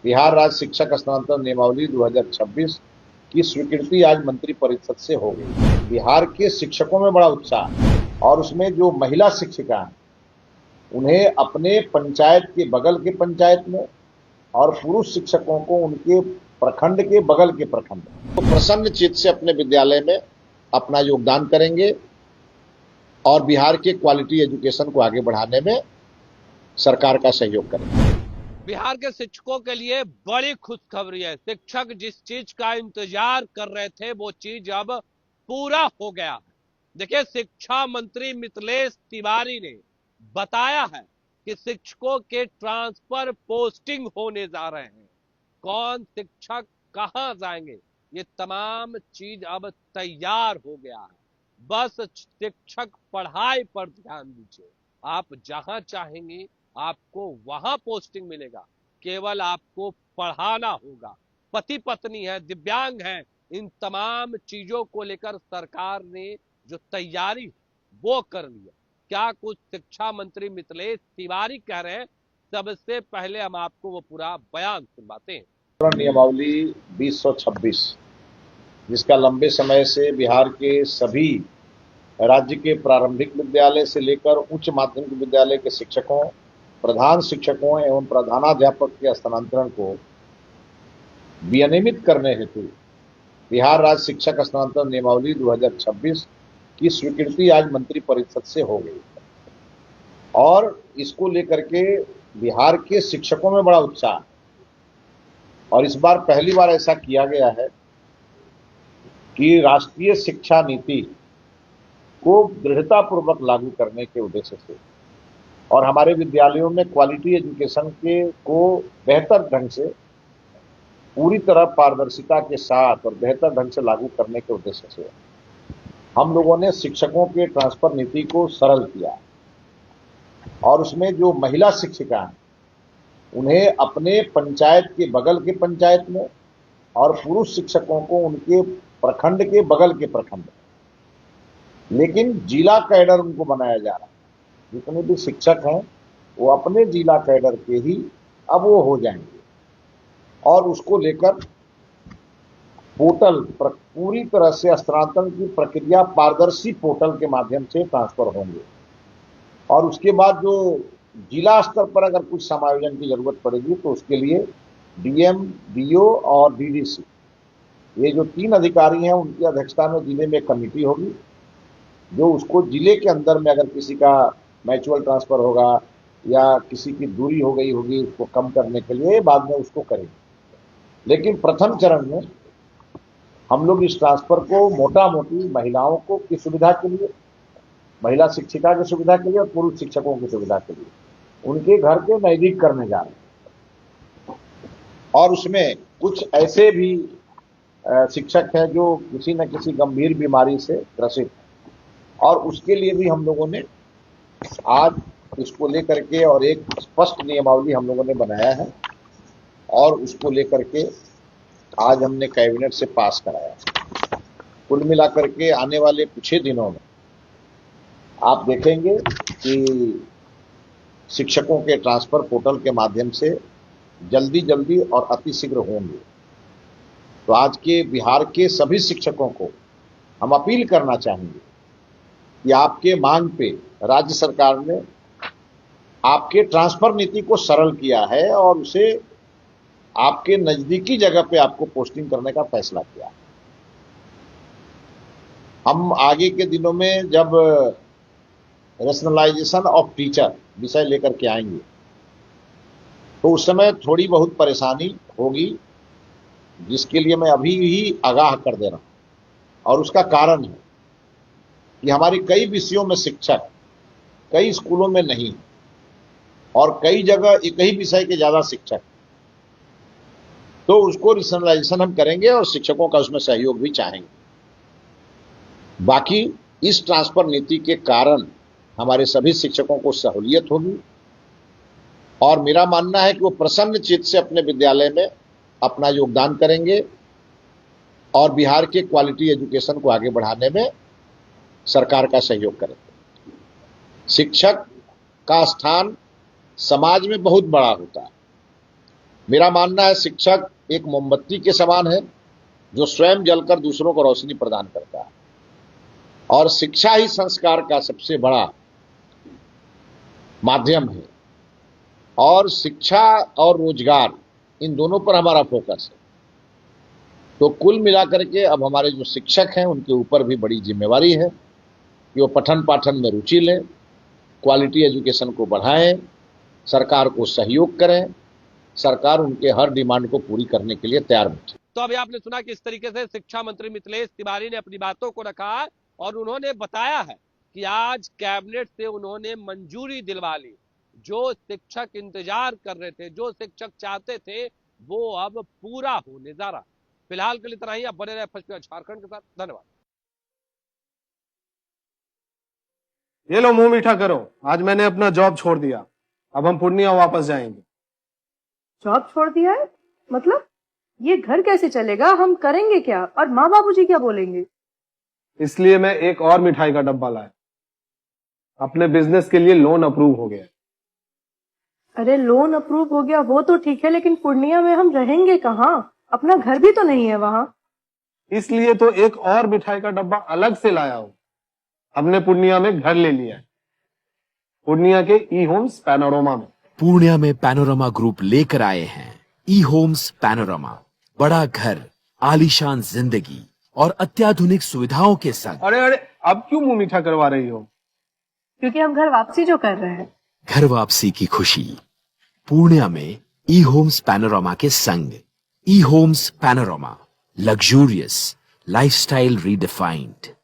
बिहार राज्य शिक्षक स्थानांतरण नियमावली 2026 की स्वीकृति आज मंत्रिपरिषद से हो गई। बिहार के शिक्षकों में बड़ा उत्साह है और उसमें जो महिला शिक्षिका हैं उन्हें अपने पंचायत के बगल के पंचायत में और पुरुष शिक्षकों को उनके प्रखंड के बगल के प्रखंड तो प्रसन्न चित्त से अपने विद्यालय में अपना योगदान करेंगे और बिहार के क्वालिटी एजुकेशन को आगे बढ़ाने में सरकार का सहयोग करेंगे। बिहार के शिक्षकों के लिए बड़ी खुशखबरी है। शिक्षक जिस चीज का इंतजार कर रहे थे वो चीज अब पूरा हो गया। देखिए, शिक्षा मंत्री मिथिलेश तिवारी ने बताया है कि शिक्षकों के ट्रांसफर पोस्टिंग होने जा रहे हैं। कौन शिक्षक कहां जाएंगे, ये तमाम चीज अब तैयार हो गया है। बस शिक्षक पढ़ाई पर ध्यान दीजिए। आप जहां चाहेंगे आपको वहां पोस्टिंग मिलेगा। केवल आपको पढ़ाना होगा। पति पत्नी है, दिव्यांग है, इन तमाम चीजों को लेकर सरकार ने जो तैयारी वो कर लिया। क्या कुछ शिक्षा मंत्री मिथिलेश तिवारी कह रहे हैं, सबसे पहले हम आपको वो पूरा बयान सुनवाते हैं। नियमावली 2026 जिसका लंबे समय से बिहार के सभी राज्य के प्रारंभिक विद्यालय से लेकर उच्च माध्यमिक विद्यालय के शिक्षकों, प्रधान शिक्षकों एवं प्रधानाध्यापक के स्थानांतरण को विनियमित करने हेतु बिहार राज्य शिक्षक स्थानांतरण नियमावली 2026 की स्वीकृति आज मंत्रिपरिषद से हो गई और इसको लेकर के बिहार के शिक्षकों में बड़ा उत्साह और इस बार पहली बार ऐसा किया गया है कि राष्ट्रीय शिक्षा नीति को दृढ़तापूर्वक लागू करने के उद्देश्य से और हमारे विद्यालयों में क्वालिटी एजुकेशन के को बेहतर ढंग से, पूरी तरह पारदर्शिता के साथ और बेहतर ढंग से लागू करने के उद्देश्य से हम लोगों ने शिक्षकों के ट्रांसफर नीति को सरल किया और उसमें जो महिला शिक्षिका हैं उन्हें अपने पंचायत के बगल के पंचायत में और पुरुष शिक्षकों को उनके प्रखंड के बगल के प्रखंड में, लेकिन जिला कैडर उनको बनाया जा रहा है। जितने भी शिक्षक हैं वो अपने जिला कैडर के ही अब वो हो जाएंगे और उसको लेकर पोर्टल पूरी तरह से स्थानांतरण की प्रक्रिया पारदर्शी पोर्टल के माध्यम से ट्रांसफर होंगे और उसके बाद जो जिला स्तर पर अगर कुछ समायोजन की जरूरत पड़ेगी तो उसके लिए डीएम, डीओ और डीडीसी, ये जो 3 अधिकारी हैं उनकी अध्यक्षता में जिले में कमेटी होगी जो उसको जिले के अंदर में अगर किसी का म्यूचुअल ट्रांसफर होगा या किसी की दूरी हो गई होगी उसको कम करने के लिए बाद में उसको करेंगे। लेकिन प्रथम चरण में हम लोग इस ट्रांसफर को मोटा मोटी महिलाओं को की सुविधा के लिए, महिला शिक्षिका की सुविधा के लिए और पुरुष शिक्षकों की सुविधा के लिए उनके घर के नजदीक करने जा रहे हैं और उसमें कुछ ऐसे भी शिक्षक हैं जो किसी न किसी गंभीर बीमारी से ग्रसित हैं और उसके लिए भी हम लोगों ने आज इसको लेकर के और एक स्पष्ट नियमावली हम लोगों ने बनाया है और उसको लेकर के आज हमने कैबिनेट से पास कराया। कुल मिलाकर के आने वाले कुछ ही दिनों में आप देखेंगे कि शिक्षकों के ट्रांसफर पोर्टल के माध्यम से जल्दी और अतिशीघ्र होंगे। तो आज के बिहार के सभी शिक्षकों को हम अपील करना चाहेंगे कि आपके मांग पे राज्य सरकार ने आपके ट्रांसफर नीति को सरल किया है और उसे आपके नजदीकी जगह पे आपको पोस्टिंग करने का फैसला किया। हम आगे के दिनों में जब रैशनलाइजेशन ऑफ टीचर विषय लेकर के आएंगे तो उस समय थोड़ी बहुत परेशानी होगी, जिसके लिए मैं अभी ही आगाह कर दे रहा हूं और उसका कारण है कि हमारी कई विषयों में शिक्षक कई स्कूलों में नहीं और कई जगह एक ही विषय के ज्यादा शिक्षक, तो उसको रैशनलाइजेशन हम करेंगे और शिक्षकों का उसमें सहयोग भी चाहेंगे। बाकी इस ट्रांसफर नीति के कारण हमारे सभी शिक्षकों को सहूलियत होगी और मेरा मानना है कि वो प्रसन्न चित्त से अपने विद्यालय में अपना योगदान करेंगे और बिहार के क्वालिटी एजुकेशन को आगे बढ़ाने में सरकार का सहयोग करेंगे। शिक्षक का स्थान समाज में बहुत बड़ा होता है। मेरा मानना है शिक्षक एक मोमबत्ती के समान है जो स्वयं जलकर दूसरों को रोशनी प्रदान करता है, और शिक्षा ही संस्कार का सबसे बड़ा माध्यम है। और शिक्षा और रोजगार, इन दोनों पर हमारा फोकस है। तो कुल मिलाकर के अब हमारे जो शिक्षक हैं उनके ऊपर भी बड़ी जिम्मेवारी है कि वो पठन पाठन में रुचि लें, क्वालिटी एजुकेशन को बढ़ाएं, सरकार को सहयोग करें, सरकार उनके हर डिमांड को पूरी करने के लिए तैयार बैठी। तो अभी आपने सुना कि इस तरीके से शिक्षा मंत्री मिथिलेश तिवारी ने अपनी बातों को रखा है और उन्होंने बताया है कि आज कैबिनेट से उन्होंने मंजूरी दिलवा ली। जो शिक्षक इंतजार कर रहे थे, जो शिक्षक चाहते थे, वो अब पूरा होने जा रहा। फिलहाल के लिए इतना ही। आप बने रहे FSP झारखंड के साथ। धन्यवाद। ये लो मुंह मीठा करो, आज मैंने अपना जॉब छोड़ दिया, अब हम पूर्णिया वापस जाएंगे। जॉब छोड़ दिया है? मतलब ये घर कैसे चलेगा? हम करेंगे क्या? और माँ बाबूजी क्या बोलेंगे? इसलिए मैं एक और मिठाई का डब्बा लाया। अपने बिजनेस के लिए लोन अप्रूव हो गया। अरे लोन अप्रूव हो गया वो तो ठीक है, लेकिन पूर्णिया में हम रहेंगे कहाँ? अपना घर भी तो नहीं है वहाँ। इसलिए तो एक और मिठाई का डब्बा अलग से लाया हूँ। हमने पूर्णिया में घर ले लिया है, पूर्णिया के ई होम्स पैनोरमा में। पूर्णिया में पैनोरमा ग्रुप लेकर आए हैं ई होम्स पैनोरमा। बड़ा घर, आलीशान जिंदगी और अत्याधुनिक सुविधाओं के संग। अरे अरे, अब क्यों मुंह मीठा करवा रही हो? क्योंकि हम घर वापसी जो कर रहे हैं। घर वापसी की खुशी पूर्णिया में ई होम्स पैनोरमा के संग। ई Homes Panorama, luxurious lifestyle redefined.